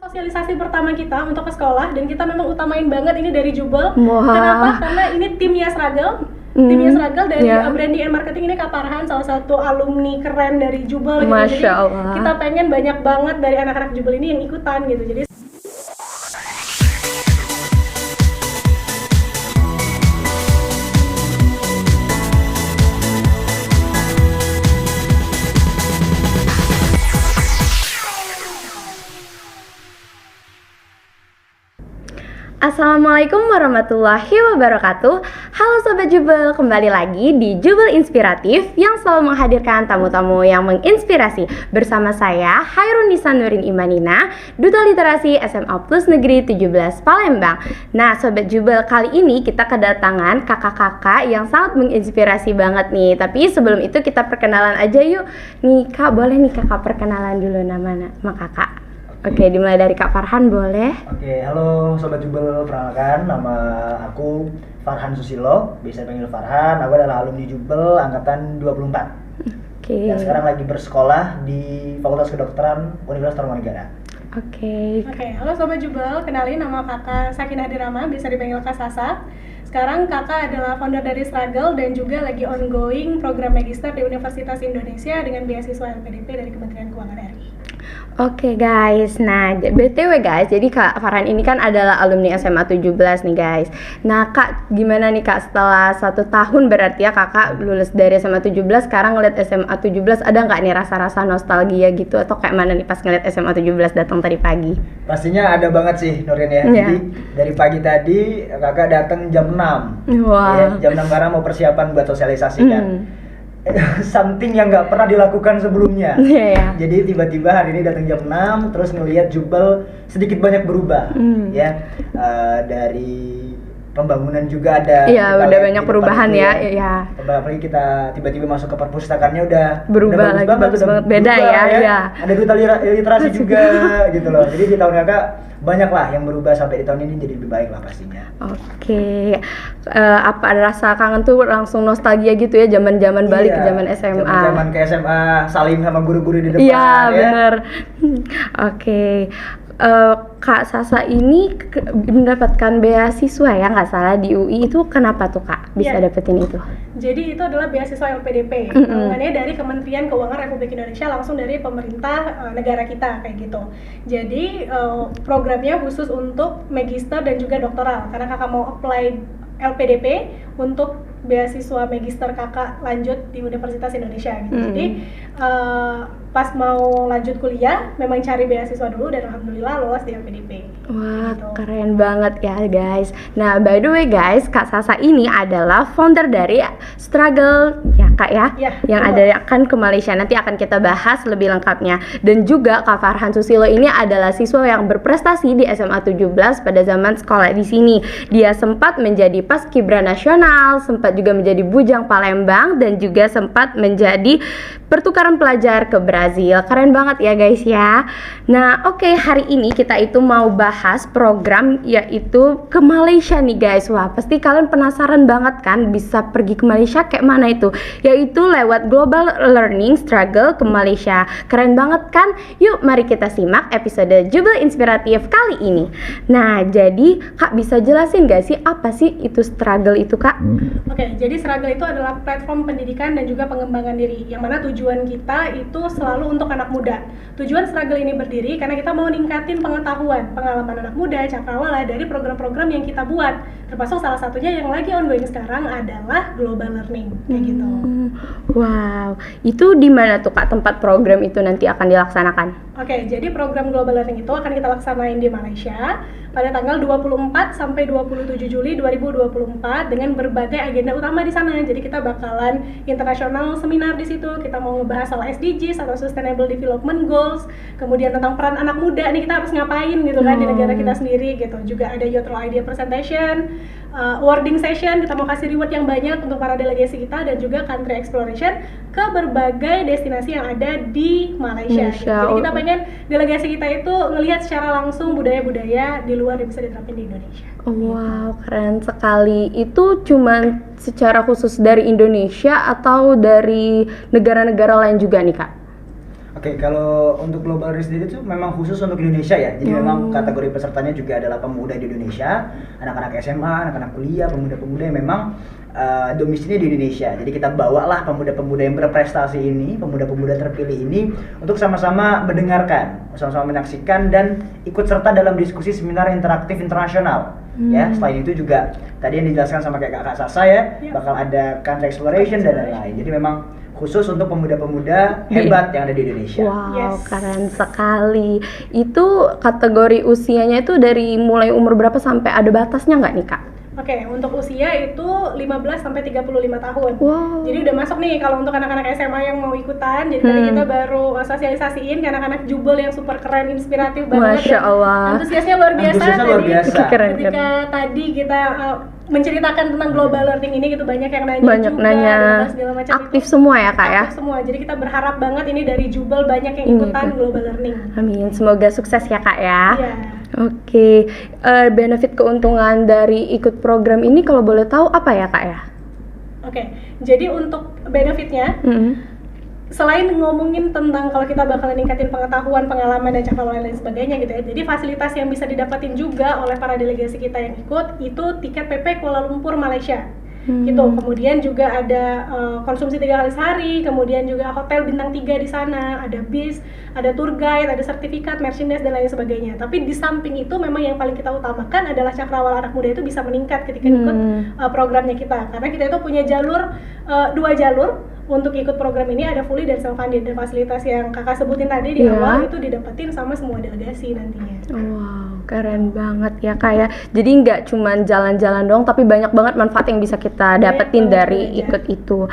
Sosialisasi pertama kita untuk ke sekolah, dan kita memang utamain banget ini dari Jubel. Wah. Kenapa? Karena ini timnya Struggle. Timnya Struggle dari branding and marketing ini Kak Farhan, salah satu alumni keren dari Jubel gitu. Masya Jadi Allah. kita pengen banyak banget dari anak-anak Jubel ini yang ikutan gitu. Jadi Assalamualaikum warahmatullahi wabarakatuh. Halo Sobat Jubel, kembali lagi di Jubel Inspiratif yang selalu menghadirkan tamu-tamu yang menginspirasi. Bersama saya Hairunisa Nurin Imanina, Duta Literasi SMA Plus Negeri 17 Palembang. Nah Sobat Jubel, kali ini kita kedatangan kakak-kakak yang sangat menginspirasi banget nih. Tapi sebelum itu kita perkenalan aja yuk. Nih Kak, boleh nih kakak perkenalan dulu nama kakak. Oke, dimulai dari Kak Farhan boleh? Oke, halo Sobat Jubel, perkenalkan nama aku Farhan Susilo, biasa panggil Farhan. Aku adalah alumni Jubel angkatan 24. Oke. Dan sekarang lagi bersekolah di Fakultas Kedokteran Universitas Tarumanegara. Oke. halo Sobat Jubel, kenalin nama kakak Sakinah Dirama, bisa dipanggil Kak Sasa. Sekarang kakak adalah founder dari Struggle dan juga lagi ongoing program magister di Universitas Indonesia dengan beasiswa LPDP dari Kementerian Keuangan RI. Oke guys, nah BTW guys, jadi Kak Farhan ini kan adalah alumni SMA 17 nih guys. Nah Kak, gimana nih Kak setelah 1 tahun berarti ya kakak lulus dari SMA 17, sekarang ngeliat SMA 17, ada nggak nih rasa-rasa nostalgia gitu atau kayak mana nih pas ngeliat SMA 17 datang tadi pagi? Pastinya ada banget sih Nurin ya. Jadi dari pagi tadi kakak datang jam 6. Wah. Ya, jam 6 karena mau persiapan buat sosialisasi kan. Something yang nggak pernah dilakukan sebelumnya. Jadi tiba-tiba hari ini datang jam 6 terus ngelihat Jubel sedikit banyak berubah ya. Dari pembangunan juga ada. Iya, udah banyak perubahan ya. Iya. Apalagi kita tiba-tiba masuk ke perpustakaannya udah berubah lagi, bagus banget, beda ya. Ada duta literasi juga gitu loh. Jadi di tahun kakak banyak lah yang berubah sampai di tahun ini jadi lebih baik lah pastinya. Oke. Apa ada rasa kangen tuh langsung nostalgia gitu ya, zaman-zaman balik ke zaman SMA. Zaman ke SMA, saling sama guru-guru di depan. Iya, bener. Oke. Kak Sasa ini mendapatkan beasiswa ya nggak salah di UI, itu kenapa tuh Kak bisa dapetin itu? Jadi itu adalah beasiswa LPDP, naungannya dari Kementerian Keuangan Republik Indonesia, langsung dari pemerintah negara kita kayak gitu. Jadi programnya khusus untuk magister dan juga doktoral, karena kakak mau apply LPDP untuk beasiswa magister kakak lanjut di Universitas Indonesia gitu. Jadi pas mau lanjut kuliah memang cari beasiswa dulu dan alhamdulillah lolos di LPDP. Wah, gitu. Keren banget ya guys. Nah, by the way guys, Kak Sasa ini adalah founder dari Struggle ya Kak ya, yang ada akan ke Malaysia. Nanti akan kita bahas lebih lengkapnya. Dan juga Kak Farhan Susilo ini adalah siswa yang berprestasi di SMA 17 pada zaman sekolah di sini. Dia sempat menjadi paskibra nasional, sempat juga menjadi bujang Palembang, dan juga sempat menjadi pertukaran pelajar ke Brazil. Keren banget ya guys ya. Nah oke, hari ini kita itu mau bahas program yaitu ke Malaysia nih guys. Wah pasti kalian penasaran banget kan bisa pergi ke Malaysia kayak mana itu, yaitu lewat Global Learning Struggle ke Malaysia. Keren banget kan? Yuk mari kita simak episode Jubel Inspiratif kali ini. Nah jadi Kak bisa jelasin gak sih apa sih itu Struggle itu Kak? Oke, jadi Struggle itu adalah platform pendidikan dan juga pengembangan diri, yang mana tujuan kita itu selalu untuk anak muda. Tujuan Struggle ini berdiri karena kita mau ningkatin pengetahuan, pengalaman anak muda, cakrawala dari program-program yang kita buat. Termasuk salah satunya yang lagi ongoing sekarang adalah Global Learning, kayak gitu. Wow, itu di mana tuh Kak tempat program itu nanti akan dilaksanakan? Oke, jadi program Global Learning itu akan kita laksanain di Malaysia pada tanggal 24 sampai 27 Juli 2024 dengan berbagai agenda utama di sana. Jadi kita bakalan internasional seminar di situ. Kita mau ngebahas soal SDGs atau Sustainable Development Goals, kemudian tentang peran anak muda nih, kita harus ngapain gitu kan di negara kita sendiri gitu. Juga ada Youth Role Idea Presentation, awarding session, kita mau kasih reward yang banyak untuk para delegasi kita, dan juga country exploration ke berbagai destinasi yang ada di Malaysia. Gitu. Jadi kita pengen delegasi kita itu ngelihat secara langsung budaya-budaya di luar yang bisa diterapin di Indonesia. Wow, keren sekali. Itu cuman secara khusus dari Indonesia atau dari negara-negara lain juga nih Kak? Oke, kalau untuk global learning sendiri itu memang khusus untuk Indonesia ya. Jadi memang kategori pesertanya juga adalah pemuda di Indonesia, anak-anak SMA, anak-anak kuliah, pemuda-pemuda yang memang domisilinya di Indonesia. Jadi kita bawalah pemuda-pemuda yang berprestasi ini, pemuda-pemuda terpilih ini untuk sama-sama mendengarkan, sama-sama menyaksikan dan ikut serta dalam diskusi seminar interaktif internasional. Ya, selain itu juga tadi yang dijelaskan sama kayak Kak Sasa ya, bakal ada country exploration dan lain-lain. Jadi memang khusus untuk pemuda-pemuda hebat yang ada di Indonesia. Wow, keren sekali. Itu kategori usianya itu dari mulai umur berapa sampai ada batasnya nggak nih Kak? Oke, untuk usia itu 15 sampai 35 tahun. Wow. Jadi udah masuk nih kalau untuk anak-anak SMA yang mau ikutan. Jadi tadi kita baru sosialisasiin ke anak-anak Jubel yang super keren, inspiratif banget. Masya Allah. Antusiasnya luar biasa. Antusiasnya luar biasa. Ketika tadi kita menceritakan tentang global learning ini gitu, banyak yang nanya banyak juga, nanya, segala macam aktif itu. semua ya Kak ya? Aktif semua, jadi kita berharap banget ini dari Jubel banyak yang ikutan global learning. Amin, semoga sukses ya Kak ya. Iya. Oke, benefit keuntungan dari ikut program ini kalau boleh tahu apa ya Kak ya? Oke, jadi untuk benefitnya, selain ngomongin tentang kalau kita bakal ningkatin pengetahuan, pengalaman, dan cakrawala dan lain sebagainya gitu ya, jadi fasilitas yang bisa didapatin juga oleh para delegasi kita yang ikut itu tiket PP Kuala Lumpur Malaysia. Gitu. Kemudian juga ada konsumsi 3 kali sehari, kemudian juga hotel bintang 3 di sana, ada bis, ada tour guide, ada sertifikat, merchandise dan lain sebagainya. Tapi di samping itu memang yang paling kita utamakan adalah cakrawala anak muda itu bisa meningkat ketika ikut programnya kita. Karena kita itu punya jalur 2 jalur untuk ikut program ini, ada fully dan self funded, dan fasilitas yang Kakak sebutin tadi di awal itu didapetin sama semua delegasi nantinya. Wow, keren banget ya Kak ya. Jadi nggak cuma jalan-jalan doang, tapi banyak banget manfaat yang bisa kita dapetin dari ikut itu.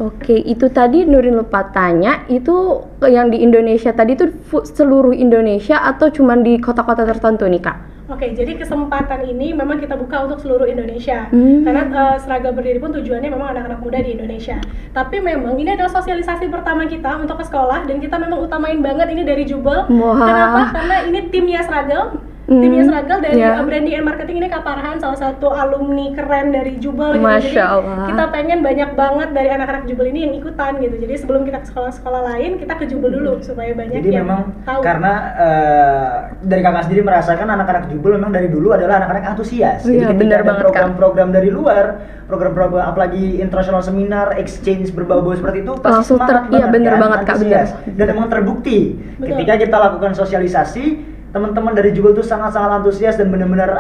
Oke, itu tadi Nurin lupa tanya, itu yang di Indonesia tadi itu seluruh Indonesia atau cuma di kota-kota tertentu nih Kak? Oke, jadi kesempatan ini memang kita buka untuk seluruh Indonesia. Karena Seragam Berdiri pun tujuannya memang anak-anak muda di Indonesia. Tapi memang ini adalah sosialisasi pertama kita untuk ke sekolah, dan kita memang utamain banget ini dari Jubel. Kenapa? Karena ini timnya Seragam. Timnya Seragam dari branding and marketing ini Kak Farhan, salah satu alumni keren dari Jubel gitu. Masya Allah. Kita pengen banyak banget dari anak-anak Jubel ini yang ikutan gitu. Jadi sebelum kita ke sekolah-sekolah lain, kita ke Jubel dulu supaya banyak jadi yang memang tahu. Karena dari Kakak sendiri merasakan anak-anak Jubel memang dari dulu adalah anak-anak antusias. Jadi ketika ada program-program dari luar, program-program apalagi international seminar, exchange berbau-bau seperti itu, pasti semangat banget, bener banget Kak, bener. Dan memang terbukti ketika kita lakukan sosialisasi, teman-teman dari Jubel tuh sangat-sangat antusias dan benar-benar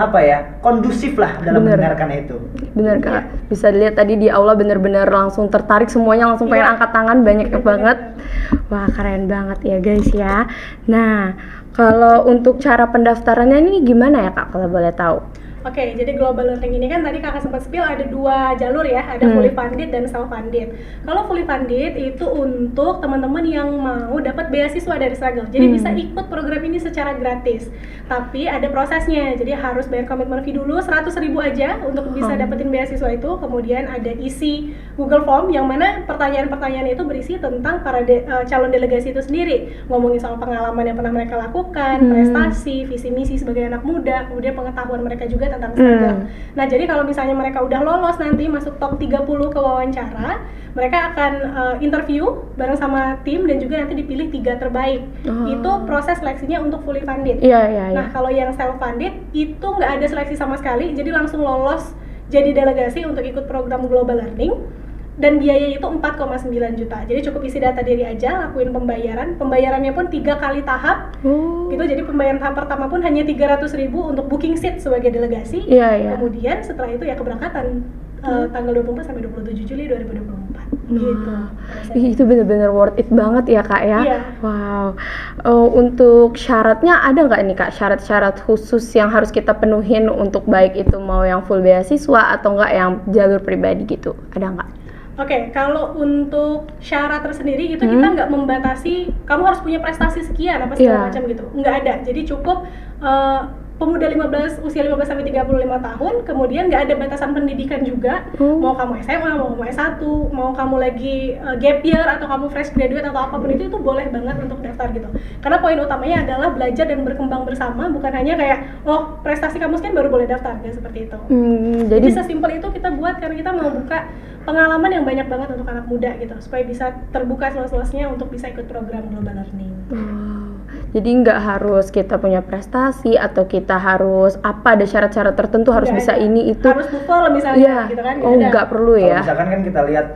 kondusif lah dalam mendengarkan itu. Bener Kak, bisa dilihat tadi di aula bener-bener langsung tertarik, semuanya langsung pengen angkat tangan, banyak banget. Wah, keren banget ya guys ya. Nah, kalau untuk cara pendaftarannya ini gimana ya Kak kalau boleh tahu? Oke, jadi global learning ini kan tadi Kakak sempat spill ada 2 jalur ya, ada fully funded dan self funded. Kalau fully funded itu untuk teman-teman yang mau dapat beasiswa dari Struggle. Jadi bisa ikut program ini secara gratis. Tapi ada prosesnya. Jadi harus bayar komitmen fee dulu 100.000 aja untuk bisa dapetin beasiswa itu. Kemudian ada isi Google Form yang mana pertanyaan-pertanyaan itu berisi tentang para calon delegasi itu sendiri. Ngomongin soal pengalaman yang pernah mereka lakukan, prestasi, visi misi sebagai anak muda, kemudian pengetahuan mereka juga tentang Struggle. Nah, jadi kalau misalnya mereka udah lolos nanti masuk top 30 ke wawancara, mereka akan interview bareng sama tim dan juga nanti dipilih 3 terbaik. Itu proses seleksinya untuk fully funded. Nah, kalau yang self funded itu nggak ada seleksi sama sekali, jadi langsung lolos jadi delegasi untuk ikut program global learning. Dan biayanya itu 4,9 juta. Jadi cukup isi data diri aja, lakuin pembayaran. Pembayarannya pun 3 kali tahap. Gitu. Jadi pembayaran tahap pertama pun hanya 300.000 untuk booking seat sebagai delegasi. Kemudian setelah itu ya keberangkatan tanggal 24 sampai 27 Juli 2024. Gitu. Itu benar-benar worth it banget ya Kak ya. Wow. Untuk syaratnya ada nggak nih Kak, syarat-syarat khusus yang harus kita penuhin untuk baik itu mau yang full beasiswa atau enggak yang jalur pribadi gitu? Ada nggak? Oke, kalau untuk syarat tersendiri itu kita nggak membatasi kamu harus punya prestasi sekian apa segala macam gitu, nggak ada. Jadi cukup pemuda usia 15 sampai 35 tahun, kemudian nggak ada batasan pendidikan juga. Mau kamu SMA, mau kamu S1, mau kamu lagi gap year atau kamu fresh graduate atau apapun itu boleh banget untuk daftar gitu. Karena poin utamanya adalah belajar dan berkembang bersama, bukan hanya kayak prestasi kamu sekian baru boleh daftar, kayak seperti itu. Jadi sesimpel itu kita buat karena kita mau buka pengalaman yang banyak banget untuk anak muda gitu, supaya bisa terbuka seluas-luasnya untuk bisa ikut program global learning. Jadi nggak harus kita punya prestasi atau kita harus ada syarat-syarat tertentu harus bisa ini itu. Harus TOEFL misalnya gitu kan. Nggak perlu ya. Misalkan kan kita lihat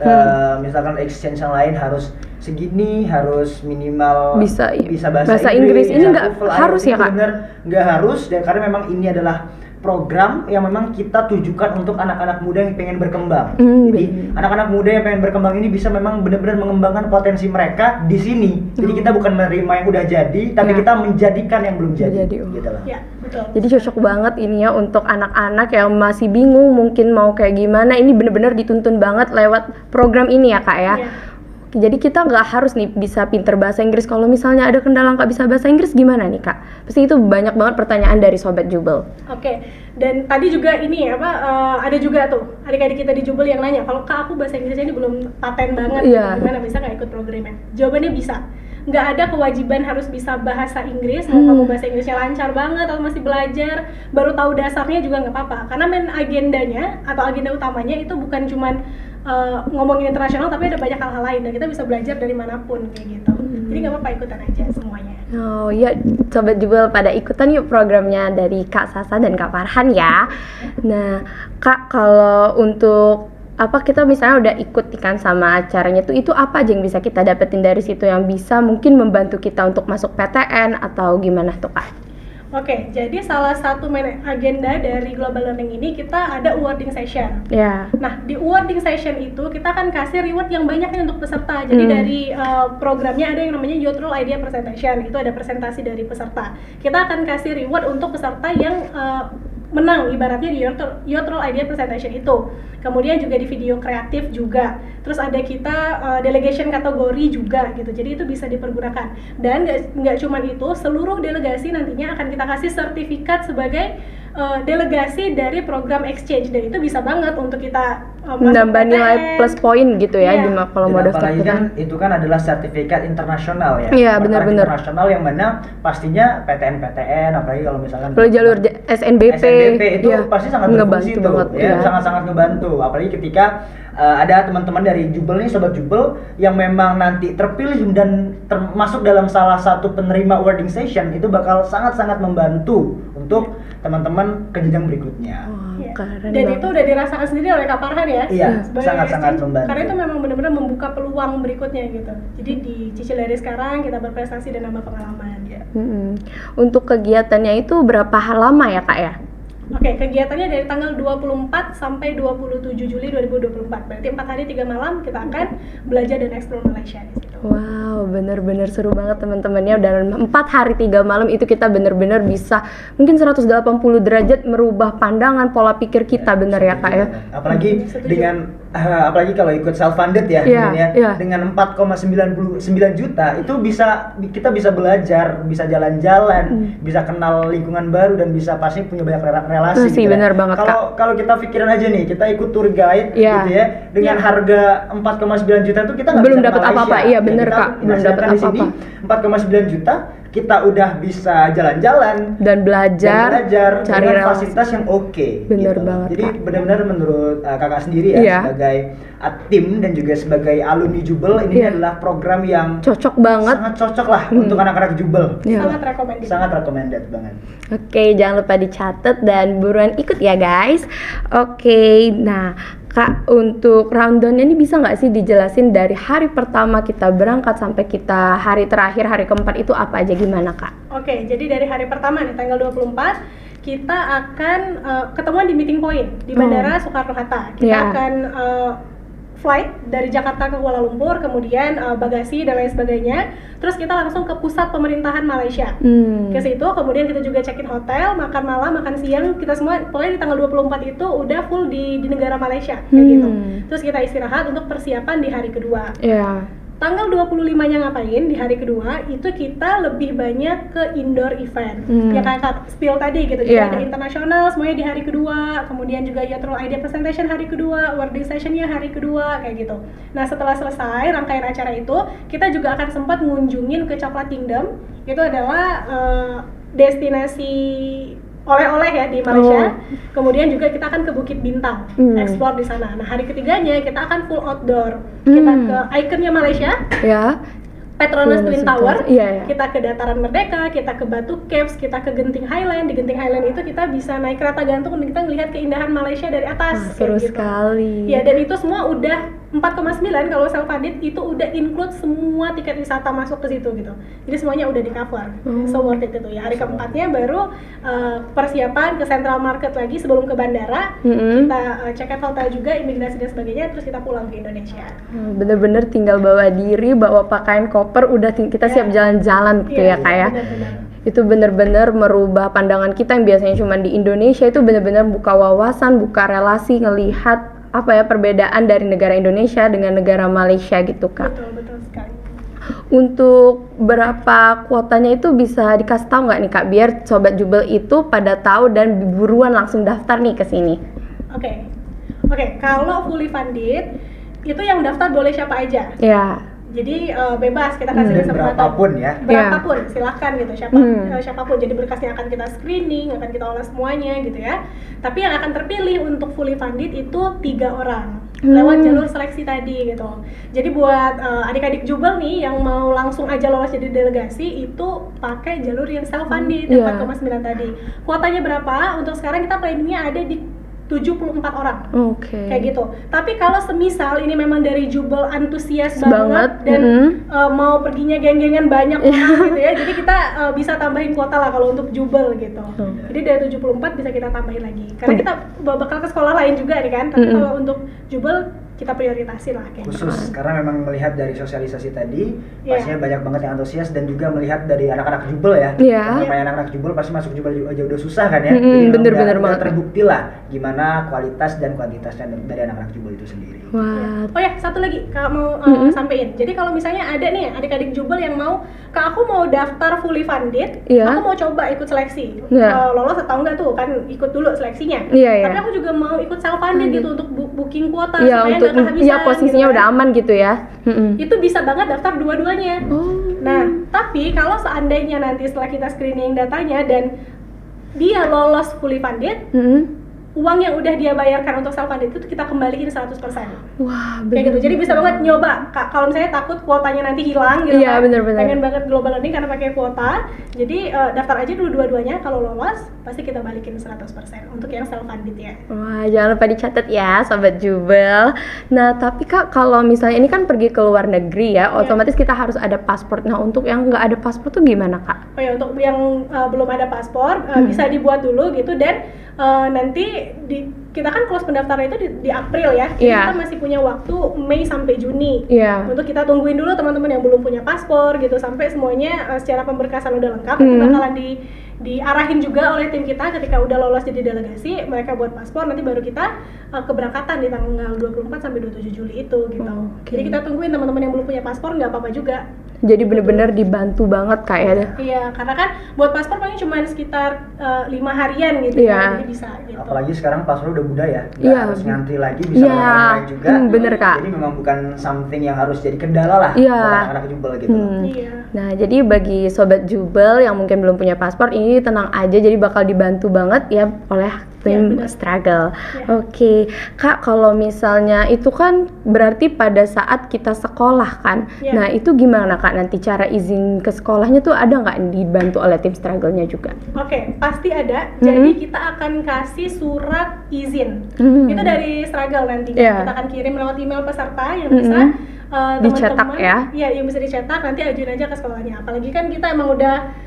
misalkan exchange yang lain harus segini, harus minimal bisa bahasa Inggris. Ini nggak harus ya Kak? Bener, nggak harus, dan karena memang ini adalah program yang memang kita tujukan untuk anak-anak muda yang pengen berkembang. Jadi anak-anak muda yang pengen berkembang ini bisa memang benar-benar mengembangkan potensi mereka di sini. Jadi kita bukan menerima yang udah jadi, tapi kita menjadikan yang belum jadi. Gitu lah. Ya, betul. Jadi cocok banget ini ya untuk anak-anak yang masih bingung mungkin mau kayak gimana. Ini benar-benar dituntun banget lewat program ini ya Kak ya. Jadi kita nggak harus nih bisa pinter bahasa Inggris. Kalau misalnya ada kendala nggak bisa bahasa Inggris gimana nih Kak? Pasti itu banyak banget pertanyaan dari Sobat Jubel. Oke, dan tadi juga ini ada juga tuh adik-adik kita di Jubel yang nanya, kalau Kak aku bahasa Inggrisnya ini belum paten banget, gimana bisa nggak ikut programnya? Jawabannya bisa. Nggak ada kewajiban harus bisa bahasa Inggris, mau kamu bahasa Inggrisnya lancar banget atau masih belajar, baru tahu dasarnya juga nggak apa-apa. Karena main agendanya atau agenda utamanya itu bukan cuman ngomongin internasional, tapi ada banyak hal-hal lain dan kita bisa belajar dari manapun kayak gitu. Jadi nggak apa-apa, ikutan aja semuanya. Oh ya, Sobat Jubel pada ikutan yuk programnya dari Kak Sasa dan Kak Farhan ya. Nah Kak, kalau untuk kita misalnya udah ikut kan sama acaranya tuh, itu apa aja yang bisa kita dapetin dari situ yang bisa mungkin membantu kita untuk masuk PTN atau gimana tuh Kak? Oke, jadi salah satu agenda dari Global Learning ini kita ada awarding session. Nah, di awarding session itu kita akan kasih reward yang banyak nih untuk peserta. Jadi dari programnya ada yang namanya Youth Role Idea Presentation, itu ada presentasi dari peserta. Kita akan kasih reward untuk peserta yang menang, ibaratnya di Youth Role Idea Presentation itu. Kemudian juga di video kreatif juga. Terus ada kita delegation kategori juga gitu. Jadi itu bisa dipergunakan. Dan nggak cuma itu, seluruh delegasi nantinya akan kita kasih sertifikat sebagai delegasi dari program exchange, dan itu bisa banget untuk kita menambah nilai plus poin gitu ya kalau mau daftar kan itu kan adalah sertifikat internasional ya. Iya, benar-benar internasional yang mana pastinya PTN apalagi kalau misalkan jalur SNBP itu pasti sangat berfungsi tuh ya, sangat-sangat ngebantu, apalagi ketika ada teman-teman dari Jubel nih, Sobat Jubel yang memang nanti terpilih dan termasuk dalam salah satu penerima awarding session, itu bakal sangat-sangat membantu untuk teman-teman ke jenjang berikutnya. Dan itu udah dirasakan sendiri oleh Kak Farhan ya. Iya, sangat-sangat membantu. Karena itu memang benar-benar membuka peluang berikutnya gitu. Jadi dicicil dari sekarang, kita berprestasi dan nambah pengalaman ya. Untuk kegiatannya itu berapa lama ya Kak ya? Oke, kegiatannya dari tanggal 24 sampai 27 Juli 2024. Berarti 4 hari 3 malam kita akan belajar dan explore Malaysia di situ. Wow, bener-bener seru banget teman-temannya. Dan 4 hari 3 malam itu kita bener-bener bisa mungkin 180 derajat merubah pandangan, pola pikir kita, bener ya Kak ya? Apalagi dengan apalagi kalau ikut self funded ya, dengan 4,99 juta itu kita bisa belajar, bisa jalan-jalan, bisa kenal lingkungan baru, dan bisa pasti punya banyak relasi gitu. Bener banget kalau kita pikirin aja nih, kita ikut tour guide gitu ya, dengan harga 4,9 juta itu kita nggak belum dapat apa-apa. Iya bener Kak, belum dapat apa-apa. 4,9 juta kita udah bisa jalan-jalan dan belajar cari dengan fasilitas yang oke. Bener gitu. banget. Jadi benar-benar menurut kakak sendiri ya, sebagai tim dan juga sebagai alumni Jubel, ini adalah program yang cocok banget, sangat cocok lah untuk anak-anak Jubel. Sangat recommended banget. Oke, jangan lupa dicatat dan buruan ikut ya guys. Oke, nah Kak, untuk rundown-nya ini bisa nggak sih dijelasin dari hari pertama kita berangkat sampai kita hari terakhir, hari keempat itu apa aja, gimana Kak? Oke, jadi dari hari pertama nih, tanggal 24, kita akan ketemuan di meeting point di Bandara Soekarno-Hatta. Kita akan flight dari Jakarta ke Kuala Lumpur, kemudian bagasi dan lain sebagainya. Terus kita langsung ke pusat pemerintahan Malaysia. Ke situ, kemudian kita juga check-in hotel, makan malam, makan siang, kita semua pokoknya di tanggal 24 itu udah full di negara Malaysia kayak gitu. Terus kita istirahat untuk persiapan di hari kedua. Tanggal 25-nya ngapain di hari kedua, itu kita lebih banyak ke indoor event. Ya kayak spill tadi gitu. Jadi ada internasional semuanya di hari kedua, kemudian juga Youth Role Idea Presentation hari kedua, awarding session-nya hari kedua kayak gitu. Nah, setelah selesai rangkaian acara itu, kita juga akan sempat ngunjungin ke Coklat Kingdom. Itu adalah destinasi oleh-oleh ya di Malaysia. Kemudian juga kita akan ke Bukit Bintang, explore di sana. Nah, hari ketiganya kita akan full outdoor. Kita ke ikonnya Malaysia. Petronas Twin Tower, iya. kita ke Dataran Merdeka, kita ke Batu Caves, kita ke Genting Highland. Di Genting Highland itu kita bisa naik kereta gantung dan kita ngelihat keindahan Malaysia dari atas. Seru sekali. Ya, dan itu semua udah 4,9 kalau self funded itu udah include semua tiket wisata masuk ke situ gitu. Jadi semuanya udah di cover. So worth it itu ya. Hari keempatnya baru persiapan ke Central Market lagi sebelum ke bandara. Kita check out hotel juga, imigrasi dan sebagainya, terus kita pulang ke Indonesia. Bener-bener tinggal bawa diri, bawa pakaian koper, udah kita siap jalan-jalan gitu ya Kak ya. Itu bener-bener merubah pandangan kita yang biasanya cuma di Indonesia, itu bener-bener buka wawasan, buka relasi, ngelihat perbedaan dari negara Indonesia dengan negara Malaysia gitu Kak. Betul sekali. Untuk berapa kuotanya itu bisa dikasih tahu nggak nih Kak, biar Sobat Jubel itu pada tahu dan buruan langsung daftar nih ke sini. Oke, kalau fully funded itu yang daftar boleh siapa aja. Ya. Jadi bebas, kita kasih kesempatan berapapun ya. Berapapun, silahkan gitu, siapapun. Jadi berkasnya akan kita screening, akan kita olah semuanya gitu ya. Tapi yang akan terpilih untuk fully funded itu 3 orang lewat jalur seleksi tadi gitu. Jadi buat adik-adik Jubel nih yang mau langsung aja lolos jadi delegasi itu pakai jalur yang self funded 4,9 tadi. Kuotanya berapa? Untuk sekarang kita planningnya ada di 74 orang. Kayak gitu. Tapi kalau semisal ini memang dari Jubel antusias banget dan mau perginya geng-gengan banyak orang gitu ya. Jadi kita bisa tambahin kuota lah kalau untuk Jubel gitu. Jadi dari 74 bisa kita tambahin lagi. Karena kita bakal ke sekolah lain juga nih kan. Tapi kalau untuk Jubel kita prioritasin lah kayak khusus karena memang melihat dari sosialisasi tadi pastinya banyak banget yang antusias dan juga melihat dari anak-anak Jubel ya. Namanya anak-anak Jubel pasti masuk Jubel aja udah susah kan ya. Jadi bener-bener udah terbukti lah gimana kualitas dan kuantitasnya dari anak-anak Jubel itu sendiri. Oh ya, satu lagi Kak mau sampein. Jadi kalau misalnya ada nih adik-adik Jubel yang mau, Kak aku mau daftar fully funded, aku mau coba ikut seleksi. Lolos atau enggak tuh kan ikut dulu seleksinya. Tapi aku juga mau ikut self funded gitu untuk booking kuota supaya nggak kehabisan. Posisinya gitu udah aman gitu ya. Itu bisa banget daftar dua-duanya. Nah, tapi kalau seandainya nanti setelah kita screening datanya dan dia lolos fully funded, uang yang udah dia bayarkan untuk self funded itu kita kembaliin 100%. Wah, kayak gitu. Jadi bisa banget nyoba. Kalau misalnya takut kuotanya nanti hilang gitu kan. Pengen banget global learning karena pakai kuota. Jadi daftar aja dulu dua-duanya, kalau lolos pasti kita balikin 100% untuk yang self funded ya. Wah, jangan lupa dicatat ya Sobat Jubel. Nah, tapi Kak kalau misalnya ini kan pergi ke luar negeri ya, otomatis kita harus ada paspor. Nah, untuk yang nggak ada paspor tuh gimana Kak? Oh ya, untuk yang belum ada paspor bisa dibuat dulu gitu dan nanti kita kan close pendaftaran itu di April ya. Jadi kita masih punya waktu Mei sampai Juni. Untuk kita tungguin dulu teman-teman yang belum punya paspor gitu sampai semuanya secara pemberkasan udah lengkap. Nanti bakalan diarahin juga oleh tim kita ketika udah lolos jadi delegasi, mereka buat paspor, nanti baru kita keberangkatan di tanggal 24 sampai 27 Juli itu gitu. Jadi kita tungguin teman-teman yang belum punya paspor nggak apa-apa juga. Jadi bener-bener dibantu banget Kak ya. Iya, karena kan buat paspor paling cuma sekitar 5 harian gitu ya. Jadi bisa gitu. Apalagi sekarang paspor udah budaya, nggak harus ngantri lagi, bisa online juga. Bener Kak. Jadi memang bukan something yang harus jadi kendala lah buat anak-anak Jubel gitu. Nah, jadi bagi Sobat Jubel yang mungkin belum punya paspor, ini tenang aja, jadi bakal dibantu banget ya oleh tim Struggle. Oke, Kak, kalau misalnya itu kan berarti pada saat kita sekolah kan. Nah, itu gimana Kak nanti cara izin ke sekolahnya tuh ada nggak dibantu oleh tim Struggle-nya juga? Oke, pasti ada. Jadi kita akan kasih surat izin. Itu dari Struggle nanti. Kita akan kirim lewat email peserta yang bisa dicetak ya? Iya, yang bisa dicetak, nanti ajuin aja ke sekolahnya. Apalagi kan kita emang udah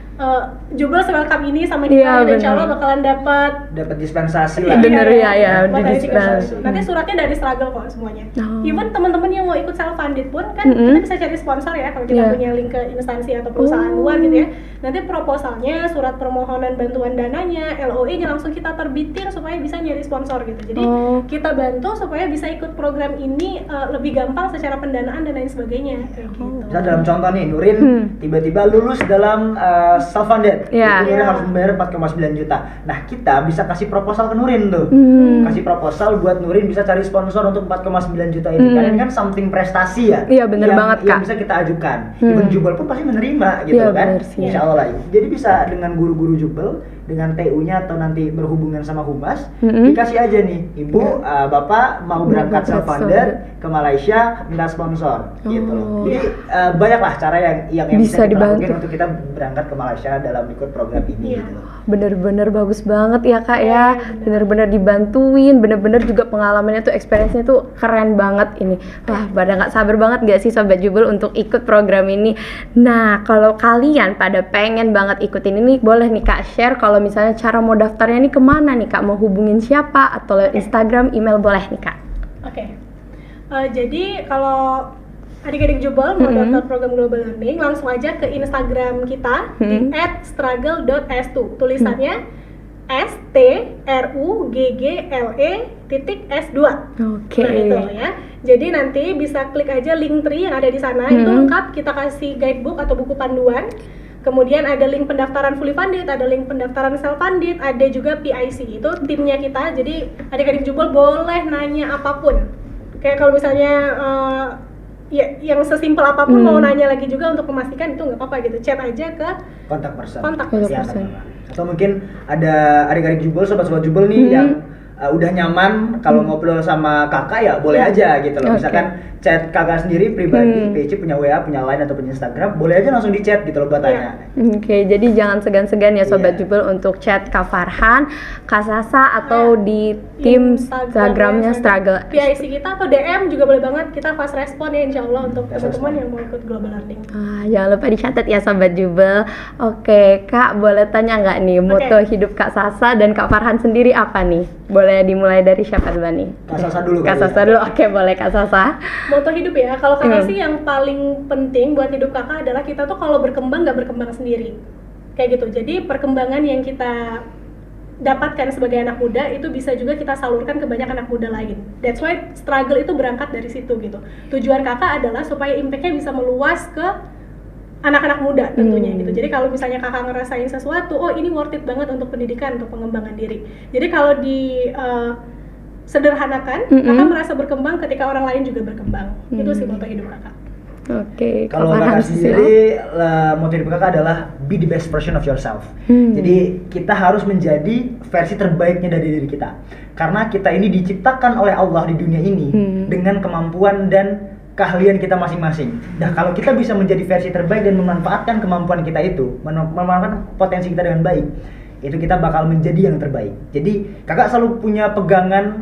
Jubel welcome ini sama kita, insya Allah bakalan dapat dispensasi lah. Bener ya, dispensasi. Nanti suratnya dari Struggle kok semuanya. Even teman-teman yang mau ikut self funded pun kan kita bisa cari sponsor ya kalau kita punya link ke instansi atau perusahaan luar gitu ya. Nanti proposalnya, surat permohonan bantuan dananya, LOE-nya langsung kita terbitin supaya bisa nyari sponsor gitu. Jadi kita bantu supaya bisa ikut program ini lebih gampang secara pendanaan dan lain sebagainya. Gitu. Bisa dalam contoh nih, Nurin tiba-tiba lulus dalam self funded, Nurin harus membayar 4,9 juta. Nah, kita bisa kasih proposal ke Nurin tuh, kasih proposal buat Nurin bisa cari sponsor untuk 4,9 juta ini. Karena ini kan something prestasi ya. Iya bener banget Kak. Yang bisa kita ajukan. Even Jubel pun pasti menerima gitu kan. Insya Allah lah. Jadi bisa dengan guru-guru Jubel dengan TU-nya atau nanti berhubungan sama humas, dikasih aja nih, ibu, bapak mau berangkat self-funded ke Malaysia, minta sponsor, gitu loh. Jadi banyaklah cara yang bisa kita lakukan untuk kita berangkat ke Malaysia dalam ikut program ini. Gitu. Bener-bener bagus banget ya kak ya, bener-bener dibantuin, bener-bener juga pengalamannya tuh, experience-nya tuh keren banget ini. Wah, pada nggak sabar banget gak sih Sobat Jubel untuk ikut program ini. Nah, kalau kalian pada pengen banget ikutin ini, boleh nih kak share kalau misalnya cara mau daftarnya nih kemana nih kak, mau hubungin siapa atau lewat Instagram, email, boleh nih kak. Jadi kalau adik-adik Jubel mau daftar program Global Learning, langsung aja ke Instagram kita di @struggle.s2, tulisannya struggle.s2. Nah itu ya. Jadi nanti bisa klik aja link tree yang ada di sana, itu lengkap, kita kasih guidebook atau buku panduan. Kemudian ada link pendaftaran fully funded, ada link pendaftaran self funded, ada juga PIC, itu timnya kita. Jadi adik-adik Jubel boleh nanya apapun. Kayak kalau misalnya yang sesimpel apapun mau nanya lagi juga untuk memastikan, itu nggak apa-apa gitu, chat aja ke kontak person. Atau mungkin ada adik-adik Jubel, sobat-sobat Jubel nih yang udah nyaman kalau ngobrol sama kakak, ya boleh aja gitu loh. Misalkan chat kakak sendiri pribadi, PC punya WA, punya Line atau punya Instagram, boleh aja langsung di chat gitu loh buat tanya. Jadi jangan segan-segan ya Sobat Jubel untuk chat Kak Farhan, Kak Sasa, atau di tim Instagramnya Struggle. PIC kita atau DM juga boleh banget, kita fast respon ya insya Allah untuk teman-teman yang mau ikut Global Learning. Jangan lupa dicatat ya Sobat Jubel. Oke Kak, boleh tanya nggak nih moto hidup Kak Sasa dan Kak Farhan sendiri apa nih? Boleh dimulai dari siapa dulu nih? Kak Sasa dulu. Kak Sasa dulu, oke boleh Kak Sasa. Moto hidup ya, kalau kakak sih yang paling penting buat hidup kakak adalah kita tuh kalau berkembang nggak berkembang sendiri. Kayak gitu, jadi perkembangan yang kita dapatkan sebagai anak muda itu bisa juga kita salurkan ke banyak anak muda lain. That's why struggle itu berangkat dari situ gitu. Tujuan kakak adalah supaya impact-nya bisa meluas ke anak-anak muda tentunya gitu. Jadi kalau misalnya kakak ngerasain sesuatu, oh ini worth it banget untuk pendidikan, untuk pengembangan diri. Jadi kalau di sederhanakan, kakak merasa berkembang ketika orang lain juga berkembang. Itu sih moto hidup kakak. Kalau kakak sendiri, moto hidup kakak adalah be the best version of yourself. Jadi kita harus menjadi versi terbaiknya dari diri kita. Karena kita ini diciptakan oleh Allah di dunia ini dengan kemampuan dan keahlian kita masing-masing. Nah, kalau kita bisa menjadi versi terbaik dan memanfaatkan kemampuan kita itu, memanfaatkan potensi kita dengan baik, itu kita bakal menjadi yang terbaik. Jadi kakak selalu punya pegangan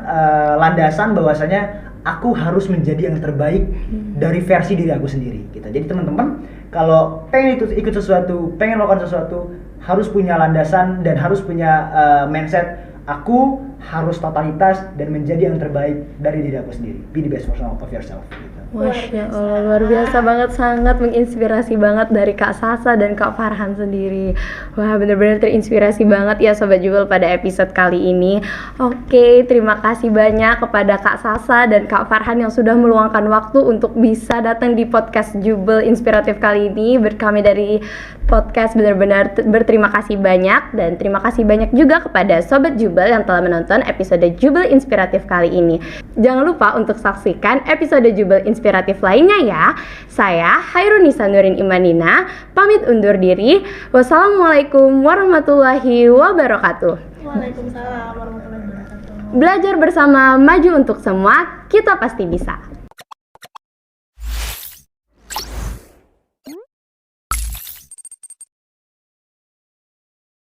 landasan bahwasanya aku harus menjadi yang terbaik dari versi diri aku sendiri gitu. Jadi teman-teman kalau pengen ikut sesuatu, pengen melakukan sesuatu, harus punya landasan dan harus punya mindset, aku harus totalitas dan menjadi yang terbaik dari diri aku sendiri. Be the best version of yourself gitu. Masya Allah, luar biasa banget, sangat menginspirasi banget dari Kak Sasa dan Kak Farhan sendiri. Wah, bener-bener terinspirasi banget ya Sobat Jubel pada episode kali ini. Oke, terima kasih banyak kepada Kak Sasa dan Kak Farhan yang sudah meluangkan waktu untuk bisa datang di podcast Jubel Inspiratif kali ini. Kami dari podcast benar-benar berterima kasih banyak, dan terima kasih banyak juga kepada Sobat Jubel yang telah menonton episode Jubel Inspiratif kali ini. Jangan lupa untuk saksikan episode Jubel Inspiratif lainnya ya. Saya Hairunisa Nurin Imanina pamit undur diri. Wassalamualaikum warahmatullahi wabarakatuh. Waalaikumsalam warahmatullahi wabarakatuh. Belajar bersama, maju untuk semua, kita pasti bisa.